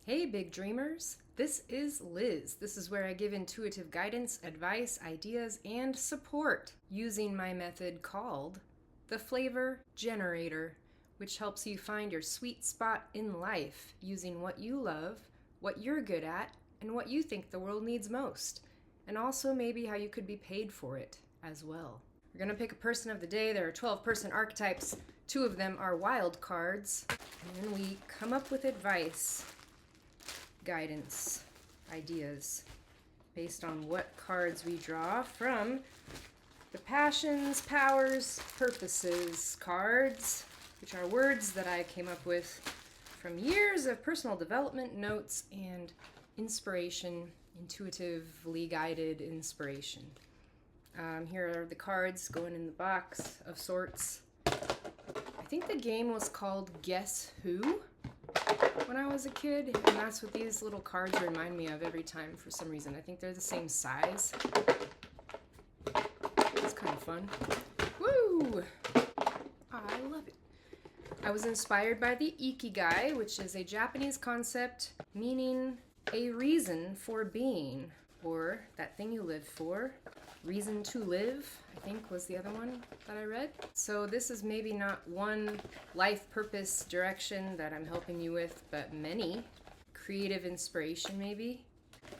Hey, big dreamers. This is Liz. This is where I give intuitive guidance, advice, ideas, and support using my method called the Flavor Generator, which helps you find your sweet spot in life using what you love, what you're good at, and what you think the world needs most, and also maybe how you could be paid for it as well. We're going to pick a person of the day. There are 12 person archetypes. 2 of them are wild cards, and then we come up with advice, guidance, ideas based on what cards we draw from the passions, powers, purposes cards, which are words that I came up with from years of personal development notes and inspiration, intuitively guided inspiration. Here are the cards going in the box of sorts. I think the game was called Guess Who when I was a kid, and that's what these little cards remind me of every time for some reason. I think they're the same size. It's kind of fun. Woo! I love it. I was inspired by the Ikigai, which is a Japanese concept meaning a reason for being, or that thing you live for. Reason to live, I think, was the other one that I read. So this is maybe not one life purpose direction that I'm helping you with, but many. Creative inspiration, maybe.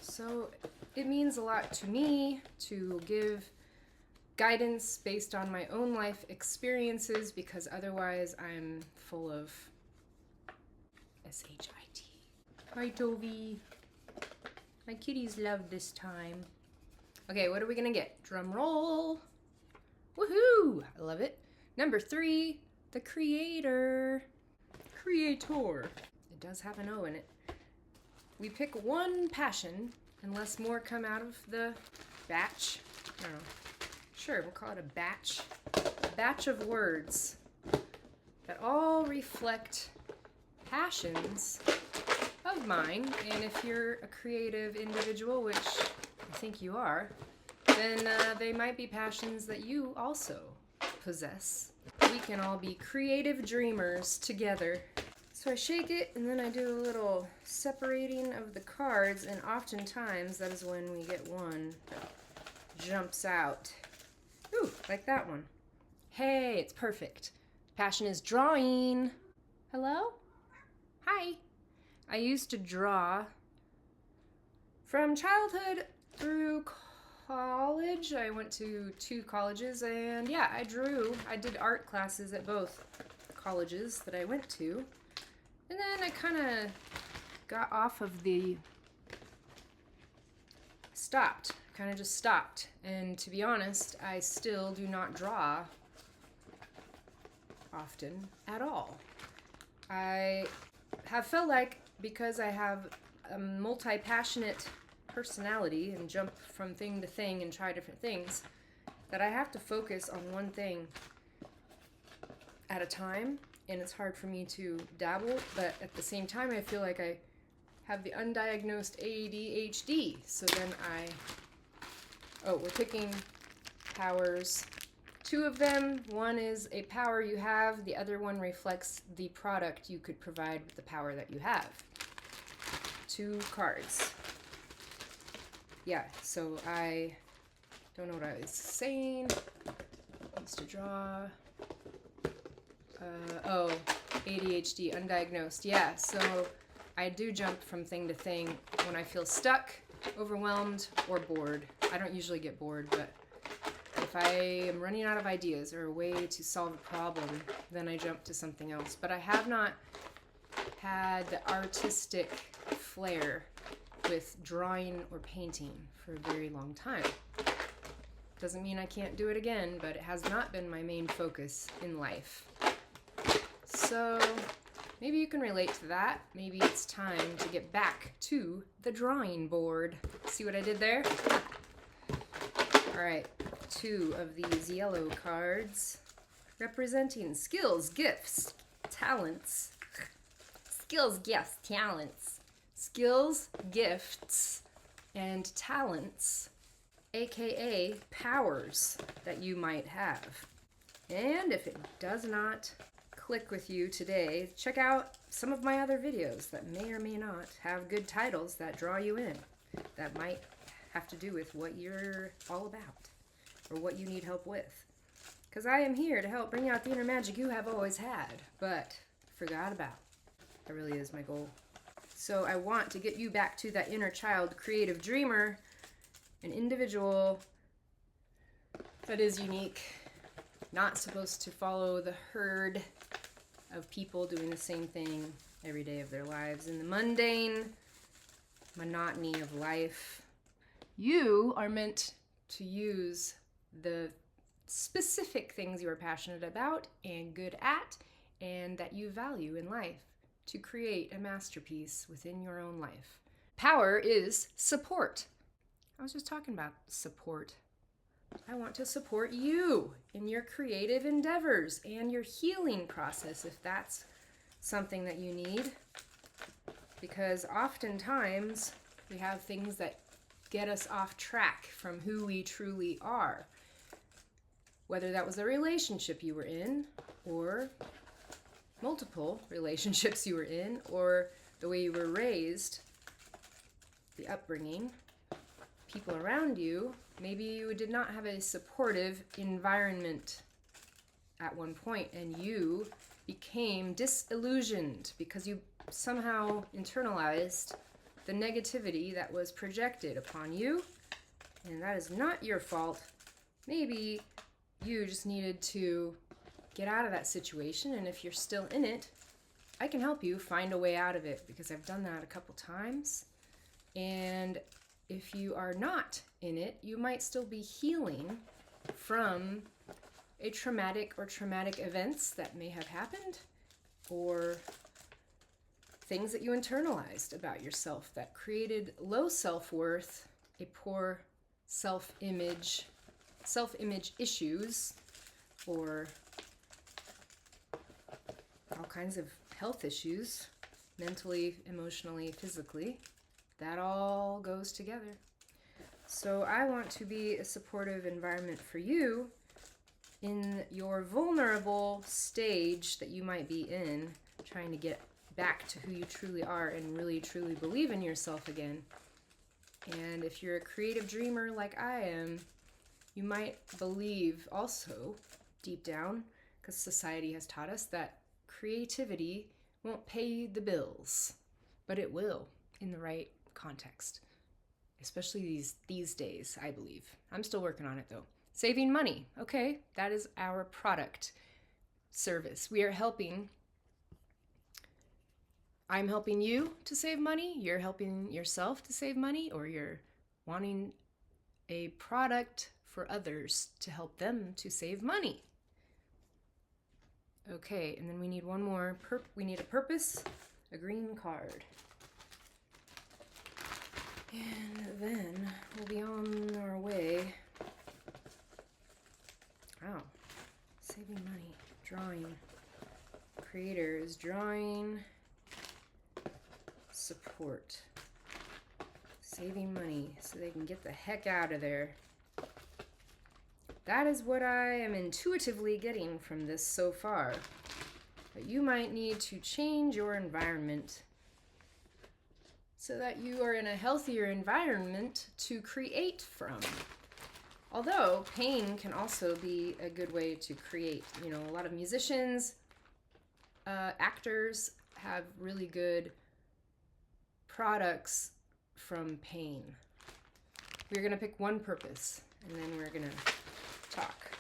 So it means a lot to me to give guidance based on my own life experiences, because otherwise I'm full of S-H-I-T. Hi, Toby. My kitties love this time. Okay, what are we gonna get? Drum roll. Woohoo! I love it. Number 3, the creator. Creator. It does have an O in it. We pick one passion, unless more come out of the batch. I don't know. Sure, we'll call it a batch. A batch of words that all reflect passions of mine. And if you're a creative individual, which I think you are, then they might be passions that you also possess. We can all be creative dreamers together. So I shake it, and then I do a little separating of the cards, and oftentimes that is when we get one that jumps out. Ooh, like that one. Hey, it's perfect. Passion is drawing. Hello? Hi. I used to draw from childhood through college. I went to 2 colleges, and yeah, I drew. I did art classes at both colleges that I went to. And then I kind of got off of the... stopped. Kind of just stopped. And to be honest, I still do not draw often at all. I have felt like, because I have a multi-passionate personality and jump from thing to thing and try different things, that I have to focus on one thing at a time, and it's hard for me to dabble, but at the same time I feel like I have the undiagnosed ADHD. So then we're picking powers. 2 of them. One is a power you have, the other one reflects the product you could provide with the power that you have. 2 cards. Yeah, so I don't know what I was saying. I used to draw. ADHD, undiagnosed. Yeah, so I do jump from thing to thing when I feel stuck, overwhelmed, or bored. I don't usually get bored, but if I am running out of ideas or a way to solve a problem, then I jump to something else. But I have not had the artistic flair with drawing or painting for a very long time. Doesn't mean I can't do it again, but it has not been my main focus in life. So maybe you can relate to that. Maybe it's time to get back to the drawing board. See what I did there? All right, 2 of these yellow cards representing skills, gifts, talents. Skills, gifts, talents. Skills, gifts, and talents, aka powers that you might have. And if it does not click with you today, check out some of my other videos that may or may not have good titles that draw you in, that might have to do with what you're all about or what you need help with. Because I am here to help bring out the inner magic you have always had, but forgot about. That really is my goal. So I want to get you back to that inner child, creative dreamer, an individual that is unique, not supposed to follow the herd of people doing the same thing every day of their lives in the mundane monotony of life. You are meant to use the specific things you are passionate about and good at and that you value in life to create a masterpiece within your own life. Power is support. I was just talking about support. I want to support you in your creative endeavors and your healing process if that's something that you need. Because oftentimes we have things that get us off track from who we truly are. Whether that was a relationship you were in, or multiple relationships you were in, or the way you were raised, the upbringing, people around you. Maybe you did not have a supportive environment at one point and you became disillusioned because you somehow internalized the negativity that was projected upon you, and that is not your fault. Maybe you just needed to get out of that situation, and if you're still in it, I can help you find a way out of it because I've done that a couple times. And if you are not in it, you might still be healing from a traumatic or traumatic events that may have happened, or things that you internalized about yourself that created low self-worth, a poor self-image issues, or all kinds of health issues, mentally, emotionally, physically. That all goes together. So I want to be a supportive environment for you in your vulnerable stage that you might be in, trying to get back to who you truly are and really truly believe in yourself again. And if you're a creative dreamer like I am, you might believe also deep down, because society has taught us that creativity won't pay the bills, but it will in the right context, especially these days, I believe. I'm still working on it though. Saving money. Okay, that is our product service. We are helping. I'm helping you to save money. You're helping yourself to save money, or you're wanting a product for others to help them to save money. Okay, and then we need one more. We need a purpose, a green card. And then we'll be on our way. Wow. Saving money. Drawing. Creators. Drawing. Support. Saving money so they can get the heck out of there. That is what I am intuitively getting from this so far. But you might need to change your environment so that you are in a healthier environment to create from. Although pain can also be a good way to create. You know, a lot of musicians, actors have really good products from pain. We're going to pick one purpose, and then we're going to talk.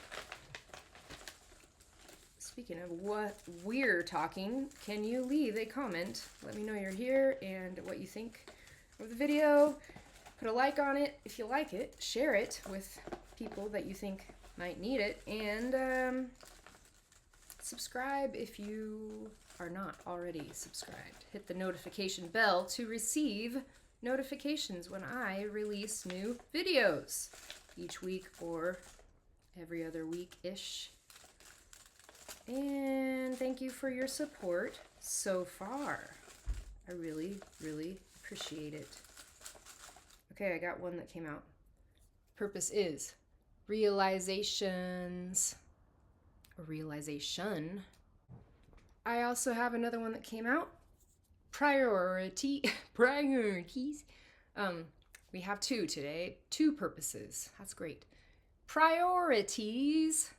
Speaking of what we're talking, can you leave a comment? Let me know you're here and what you think of the video. Put a like on it if you like it. Share it with people that you think might need it. And subscribe if you are not already subscribed. Hit the notification bell to receive notifications when I release new videos each week or every other week-ish. And thank you for your support so far. I really, really appreciate it. Okay, I got one that came out. Purpose is realizations, or realization. I also have another one that came out. Priorities. We have two today. Two purposes. That's great. Priorities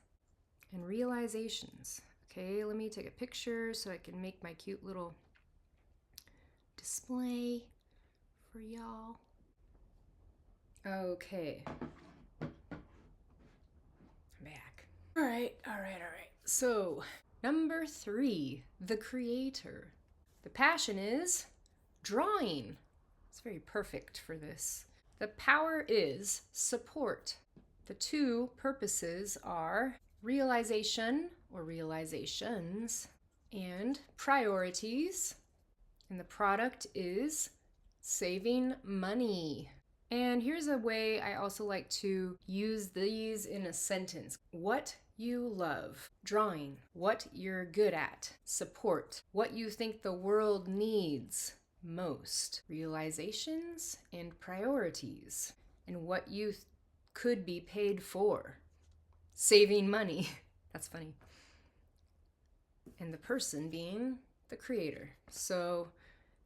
and realizations. Okay, let me take a picture so I can make my cute little display for y'all. Okay. I'm back. All right. So, number 3, the creator. The passion is drawing. It's very perfect for this. The power is support. The two purposes are realization or realizations and priorities. And the product is saving money. And here's a way I also like to use these in a sentence. What you love, drawing, what you're good at, support, what you think the world needs most, realizations and priorities, and what you could be paid for, saving money. That's funny. And the person being the creator. So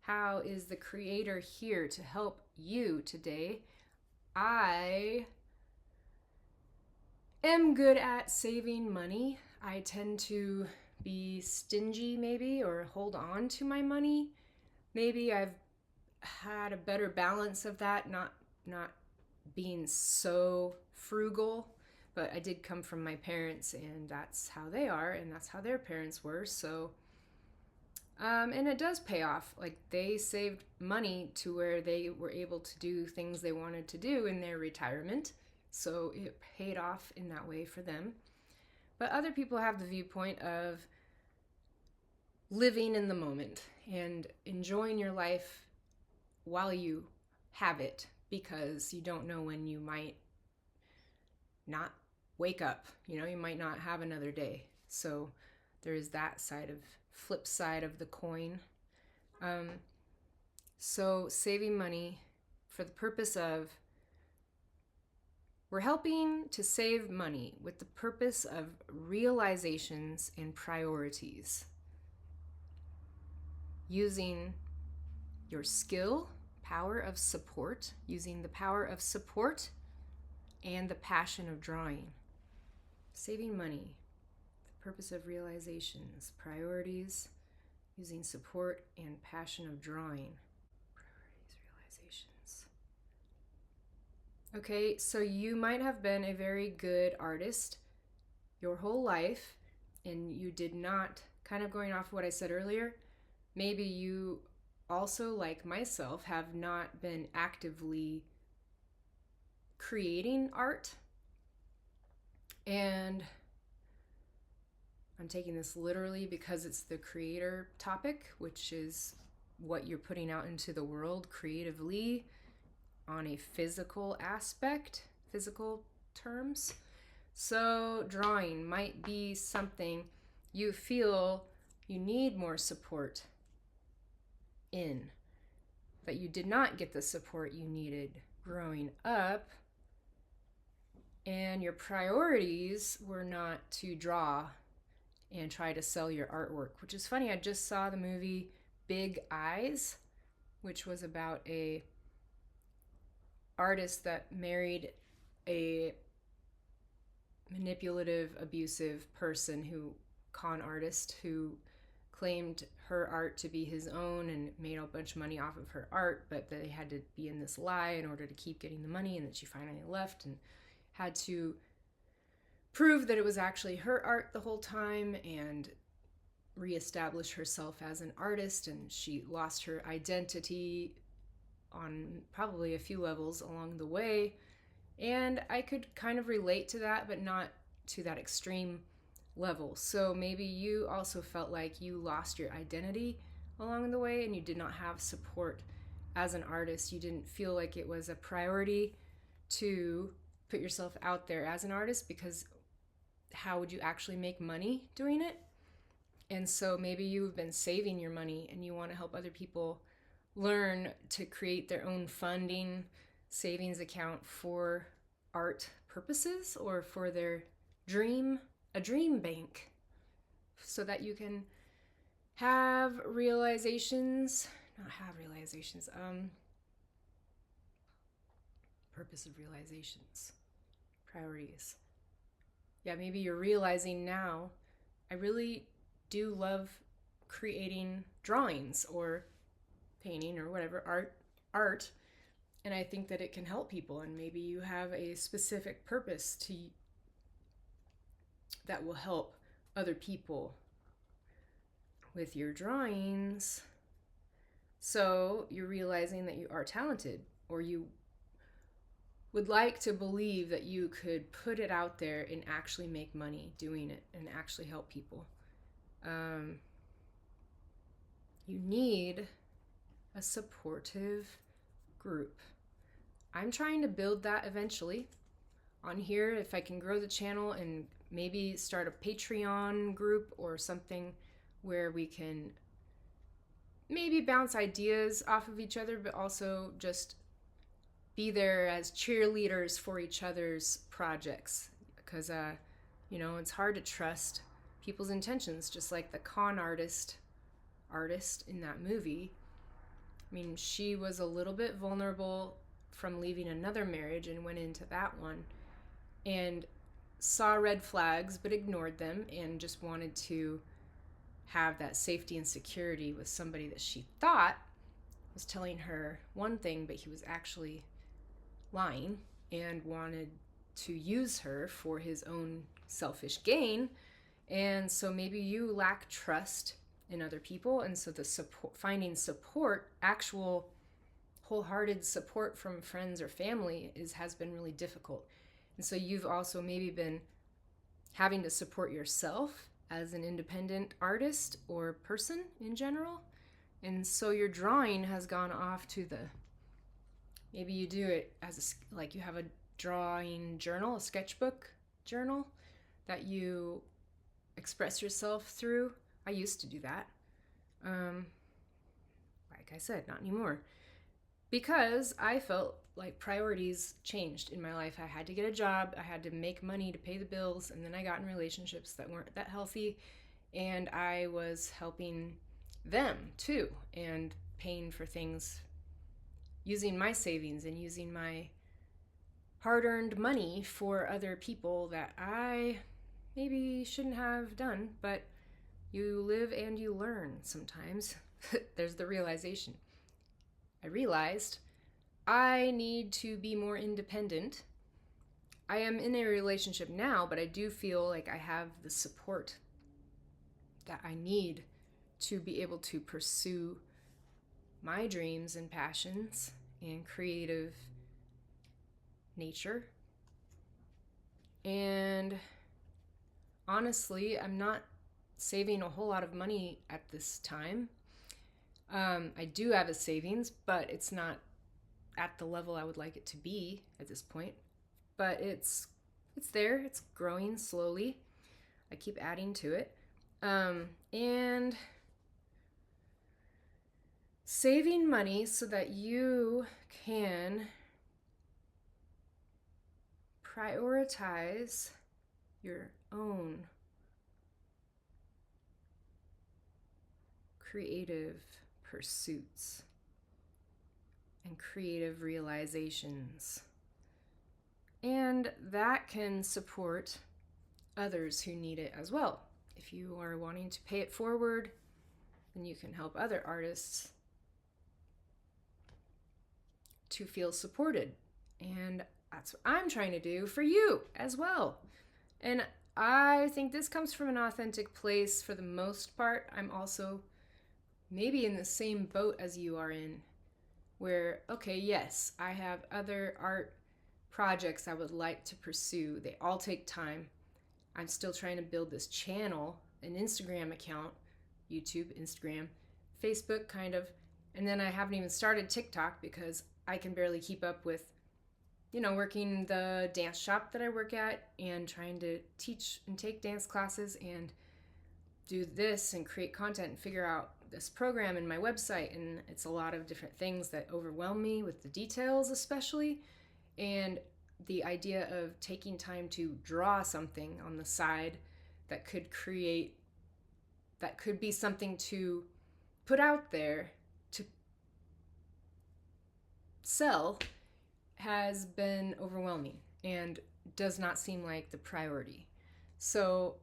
how is the creator here to help you today? I am good at saving money. I tend to be stingy maybe, or hold on to my money. Maybe I've had a better balance of that, not being so frugal, but I did come from my parents, and that's how they are, and that's how their parents were. So and it does pay off. Like, they saved money to where they were able to do things they wanted to do in their retirement. So it paid off in that way for them. But other people have the viewpoint of living in the moment and enjoying your life while you have it, because you don't know when you might not wake up. You know, you might not have another day. So there is that flip side of the coin. So saving money for the purpose of, we're helping to save money with the purpose of realizations and priorities. Using your skill, power of support, using the power of support and the passion of drawing. Saving money, the purpose of realizations, priorities, using support and passion of drawing. Priorities, realizations. Okay, so you might have been a very good artist your whole life, and you did not, kind of going off what I said earlier, maybe you also, like myself, have not been actively creating art. And I'm taking this literally because it's the creator topic, which is what you're putting out into the world creatively on a physical aspect, physical terms. So drawing might be something you feel you need more support in, that you did not get the support you needed growing up, and your priorities were not to draw and try to sell your artwork, which is funny. I just saw the movie Big Eyes, which was about a artist that married a manipulative, abusive person, con artist, who claimed her art to be his own and made a bunch of money off of her art, but they had to be in this lie in order to keep getting the money, and then she finally left and had to prove that it was actually her art the whole time and reestablish herself as an artist. And she lost her identity on probably a few levels along the way. And I could kind of relate to that, but not to that extreme level. So maybe you also felt like you lost your identity along the way, and you did not have support as an artist. You didn't feel like it was a priority to put yourself out there as an artist, because how would you actually make money doing it? And so maybe you've been saving your money and you want to help other people learn to create their own funding savings account for art purposes, or for their a dream bank, so that you can have realizations, not have realizations, purpose of realizations, priorities. Yeah, maybe you're realizing now, I really do love creating drawings or painting or whatever, art, and I think that it can help people, and maybe you have a specific purpose that will help other people with your drawings. So you're realizing that you are talented, or you would like to believe that you could put it out there and actually make money doing it and actually help people. You need a supportive group. I'm trying to build that eventually on here. If I can grow the channel and maybe start a Patreon group or something where we can maybe bounce ideas off of each other, but also just be there as cheerleaders for each other's projects. Because, it's hard to trust people's intentions, just like the con artist in that movie. I mean, she was a little bit vulnerable from leaving another marriage and went into that one and saw red flags but ignored them and just wanted to have that safety and security with somebody that she thought was telling her one thing, but he was actually lying and wanted to use her for his own selfish gain. And so maybe you lack trust in other people, and so finding support, actual wholehearted support from friends or family has been really difficult. And so you've also maybe been having to support yourself as an independent artist or person in general. And so your drawing has gone off to maybe you do it as like you have a drawing journal, a sketchbook journal that you express yourself through. I used to do that. Like I said, not anymore. Because I felt like priorities changed in my life. I had to get a job, I had to make money to pay the bills, and then I got in relationships that weren't that healthy, and I was helping them too, and paying for things, using my savings and using my hard-earned money for other people that I maybe shouldn't have done, but you live and you learn sometimes. There's the realization. I realized I need to be more independent. I am in a relationship now, but I do feel like I have the support that I need to be able to pursue my dreams and passions and creative nature. And honestly, I'm not saving a whole lot of money at this time. I do have a savings, but it's not at the level I would like it to be at this point. But it's there. It's growing slowly. I keep adding to it. And saving money so that you can prioritize your own creative pursuits and creative realizations. And that can support others who need it as well. If you are wanting to pay it forward, then you can help other artists to feel supported. And that's what I'm trying to do for you as well. And I think this comes from an authentic place for the most part. I'm also maybe in the same boat as you are in, where, okay, yes, I have other art projects I would like to pursue. They all take time. I'm still trying to build this channel, an Instagram account, YouTube, Instagram, Facebook, kind of. And then I haven't even started TikTok because I can barely keep up with, working the dance shop that I work at and trying to teach and take dance classes and do this and create content and figure out this program and my website. And it's a lot of different things that overwhelm me with the details, especially. And the idea of taking time to draw something on the side that could create that could be something to put out there to sell has been overwhelming and does not seem like the priority. So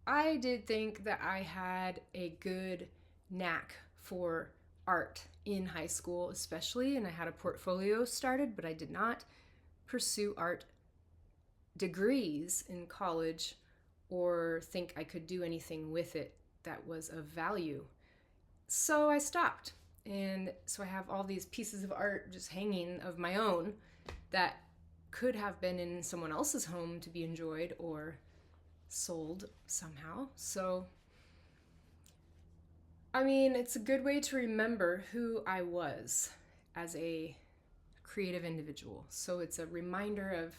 I did think that I had a good knack for art in high school, especially, and I had a portfolio started, but I did not pursue art degrees in college or think I could do anything with it that was of value. So I stopped. And so I have all these pieces of art just hanging of my own that could have been in someone else's home to be enjoyed or sold somehow. So, I mean, it's a good way to remember who I was as a creative individual. So it's a reminder of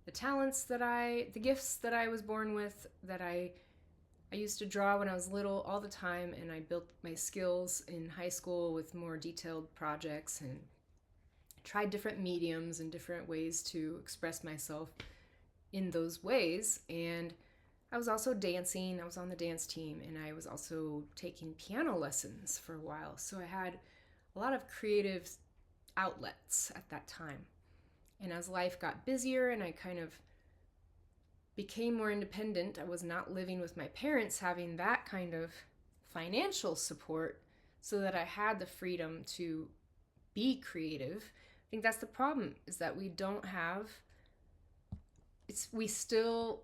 the talents the gifts that I was born with, that I used to draw when I was little all the time, and I built my skills in high school with more detailed projects and tried different mediums and different ways to express myself in those ways. And I was also dancing. I was on the dance team, and I was also taking piano lessons for a while. So I had a lot of creative outlets at that time. And as life got busier and I kind of became more independent, I was not living with my parents, having that kind of financial support so that I had the freedom to be creative. I think that's the problem, is that we still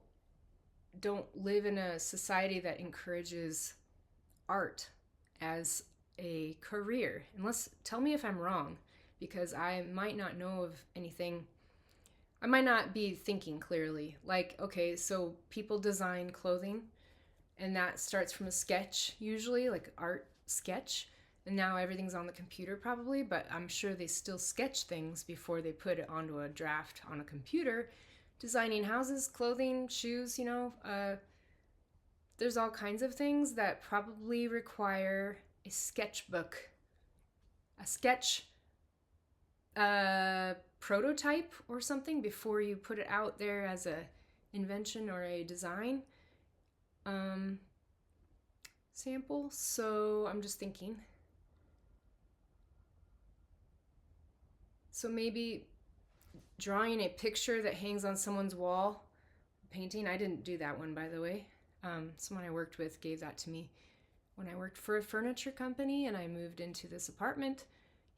don't live in a society that encourages art as a career. Tell me if I'm wrong, because I might not know of anything. I might not be thinking clearly. Like, okay, so people design clothing, and that starts from a sketch, usually, like art sketch. And now everything's on the computer probably, but I'm sure they still sketch things before they put it onto a draft on a computer. Designing houses, clothing, shoes, there's all kinds of things that probably require a sketchbook, a sketch prototype or something before you put it out there as a invention or a design sample. So I'm just thinking. So maybe drawing a picture that hangs on someone's wall, painting. I didn't do that one, by the way. Someone I worked with gave that to me when I worked for a furniture company and I moved into this apartment.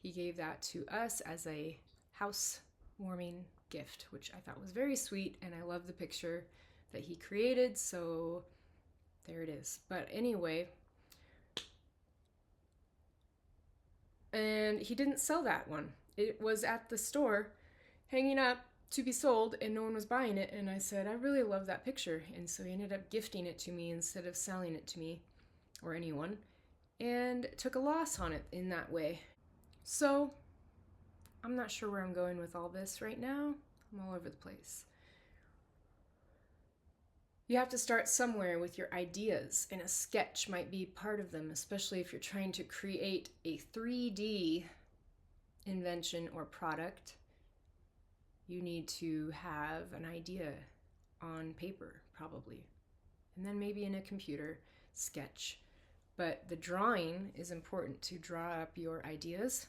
He gave that to us as a housewarming gift, which I thought was very sweet, and I love the picture that he created, so there it is. But anyway, and he didn't sell that one. It was at the store hanging up to be sold, and no one was buying it, and I said, I really love that picture. And so he ended up gifting it to me instead of selling it to me or anyone, and took a loss on it in that way. So I'm not sure where I'm going with all this right now. I'm all over the place. You have to start somewhere with your ideas, and a sketch might be part of them, especially if you're trying to create a 3D invention or product. You need to have an idea on paper, probably, and then maybe in a computer sketch. But the drawing is important to draw up your ideas.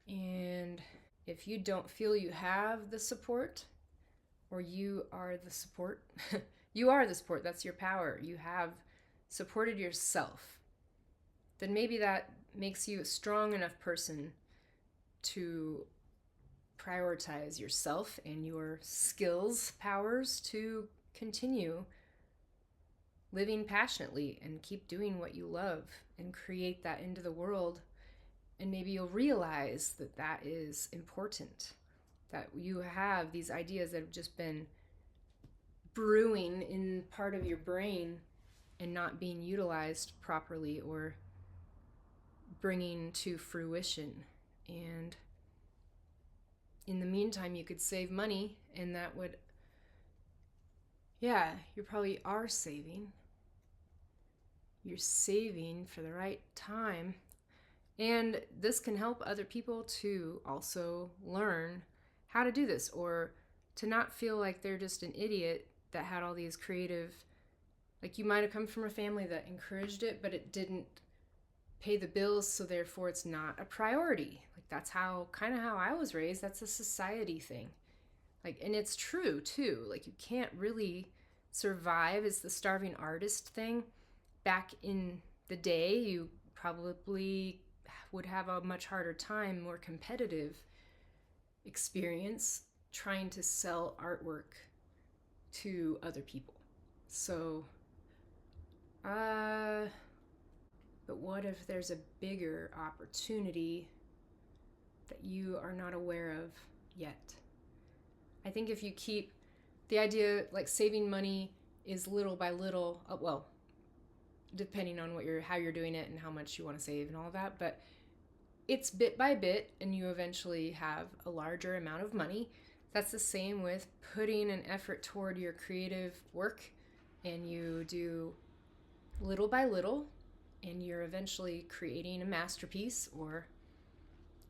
And if you don't feel you have the support, or you are the support, you are the support, that's your power, you have supported yourself, then maybe that makes you a strong enough person to prioritize yourself and your skills, powers to continue living passionately and keep doing what you love and create that into the world. And maybe you'll realize that that is important, that you have these ideas that have just been brewing in part of your brain and not being utilized properly or bringing to fruition. And in the meantime, you could save money, and that would, yeah, you probably are saving. You're saving for the right time. And this can help other people to also learn how to do this, or to not feel like they're just an idiot that had all these creative Like, you might have come from a family that encouraged it, but it didn't pay the bills, so therefore it's not a priority. Like, that's kind of how I was raised. That's a society thing. Like, and it's true too. Like, you can't really survive. It's the starving artist thing. Back in the day, you probably would have a much harder time, more competitive experience trying to sell artwork to other people. So, but what if there's a bigger opportunity that you are not aware of yet? I think if you keep the idea, like, saving money is little by little, well, depending on how you're doing it and how much you want to save and all that, but it's bit by bit, and you eventually have a larger amount of money. That's the same with putting an effort toward your creative work, and you do little by little, and you're eventually creating a masterpiece or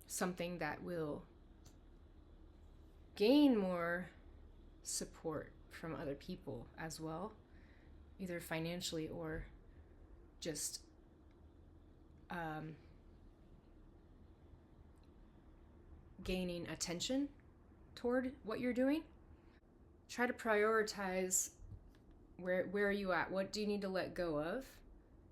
something that will gain more support from other people as well, either financially or just gaining attention toward what you're doing. Try to prioritize where are you at? What do you need to let go of?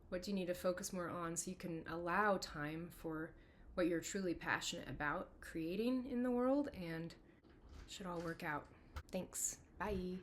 What do you need to focus more on so you can allow time for what you're truly passionate about creating in the world, and it should all work out. Thanks. Bye.